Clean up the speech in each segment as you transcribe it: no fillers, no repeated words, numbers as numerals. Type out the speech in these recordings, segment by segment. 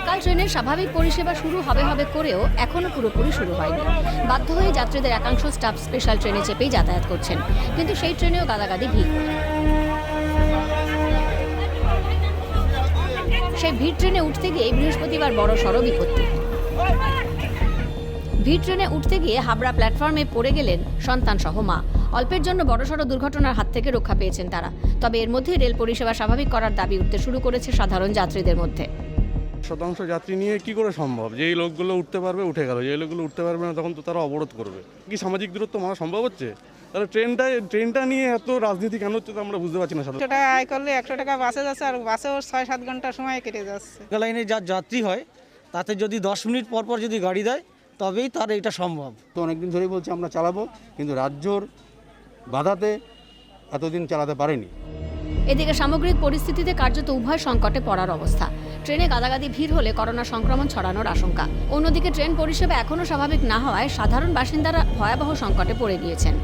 Local ট্রেনের স্বাভাবিক পরিষেবা শুরু হবে করেও এখনো পুরোপুরি শুরু হয়নি। বাধ্য হয়ে যাত্রীদের একাংশ স্টাফ স্পেশাল ট্রেনে চেপেই যাতায়াত করছেন, কিন্তু সেই ট্রেনেও গাদাগাদি ভিড়। সেই ভিড় ট্রেনে উঠতে গিয়ে বৃহস্পতিবার বড়সড় বিপত্তি। ভিড় ট্রেনে উঠতে গিয়ে হাবড়া প্ল্যাটফর্মে পড়ে গেলেন সন্তান সহ মা। অল্পের জন্য বড়সড় দুর্ঘটনার হাত থেকে রক্ষা পেয়েছেন তারা। তবে এর মধ্যে রেল পরিষেবা স্বাভাবিক করার দাবি উঠতে শুরু করেছে সাধারণ যাত্রীদের মধ্যে। শতাংশ যাত্রী নিয়ে কি করে সম্ভব? যেই লোকগুলো উঠতে পারবে উঠে গেল, যেই লোকগুলো উঠতে পারবে না তখন তো তারা অবরোধ করবে। কি সামাজিক দূরত্ব মানা সম্ভব হচ্ছে? তাহলে ট্রেনটা নিয়ে এত রাজনীতি কেন হচ্ছে আমরা বুঝতে পারছি না। 100 টাকা আয় করলে 100 টাকা বাসে যাচ্ছে, আর বাসেও 6-7 ঘন্টা সময় কেটে যাচ্ছে। লাইনে যা যাত্রী হয় তাতে যদি 10 মিনিট পর পর যদি গাড়ি দেয় তবেই তার এটা সম্ভব। তো অনেকদিন ধরেই বলছি আমরা চালাবো, কিন্তু রাজ্যর বাধাতে এতদিন চালাতে পারেনি। এদিকে সামগ্রিক পরিস্থিতিতে কার্যত উভয় সংকটে পড়ার অবস্থা। ট্রেনে গাদাগাদি ভিড় হলে করোনা সংক্রমণ ছড়ানোর আশঙ্কা। অন্যদিকে ট্রেন পরিষেবা এখনো স্বাভাবিক না হওয়ায় সাধারণ বাসিন্দারা ভয়াবহ সংকটে পড়ে গিয়েছেন।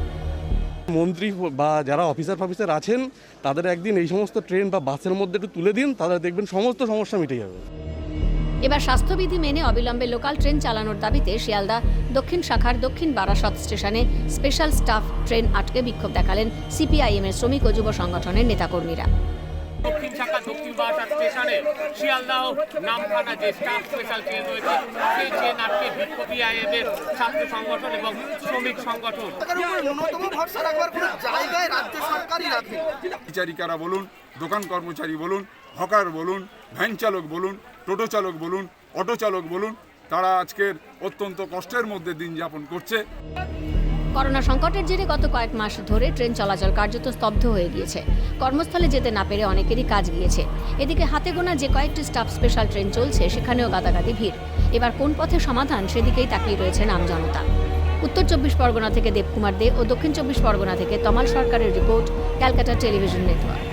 মন্ত্রী বা যারা অফিসার আছেন তাদের একদিন এই সমস্ত ট্রেন বা বাসের মধ্যে একটু তুলে দিন, তাদের দেখবেন সমস্ত সমস্যা মিটে যাবে। এবার স্বাস্থ্যবিধি মেনে অবিলম্বে লোকাল ট্রেন চালানোর দাবিতে শিয়ালদা দক্ষিণ শাখার দক্ষিণ বারাসত স্টেশনে স্পেশাল স্টাফ ট্রেন আটকে বিক্ষোভ দেখালেন সিপিআইএমের শ্রমিক ও যুব সংগঠনের নেতাকর্মীরা। দক্ষিণ শাখা দক্ষিণ বারাসাত স্টেশনে শিয়ালদহ নামখানা যে স্টাফ স্পেশাল ট্রেন রয়েছে সেই ট্রেন আটকে বিক্ষোভ সিপিআইএমের ছাত্র সংগঠন এবং শ্রমিক সংগঠন। পরিচারিকারা বলুন, দোকান কর্মচারী বলুন, হকার বলুন, ভ্যান চালক বলুন, টোটো চালক বলুন, অটো চালক বলুন, তারা আজকের অত্যন্ত কষ্টের মধ্যে দিন যাপন করছে। করোনা সংকটের জেরে গত কয়েক মাস ধরে ট্রেন চলাচল কার্যত স্তব্ধ হয়ে গিয়েছে। কর্মস্থলে যেতে না পেরে অনেকেরই কাজ গিয়েছে। এদিকে হাতে গোনা যে কয়েকটি স্টাফ স্পেশাল ট্রেন চলছে সেখানেও গাদাগাদি ভিড়। এবার কোন পথে সমাধান সেদিকেই তাকিয়ে রয়েছে আমজনতা। উত্তর 24 পরগনা থেকে দেবকুমার দে ও দক্ষিণ 24 পরগনা থেকে তমাল সরকারের রিপোর্ট, ক্যালকাটা টেলিভিশন নেটওয়ার্ক।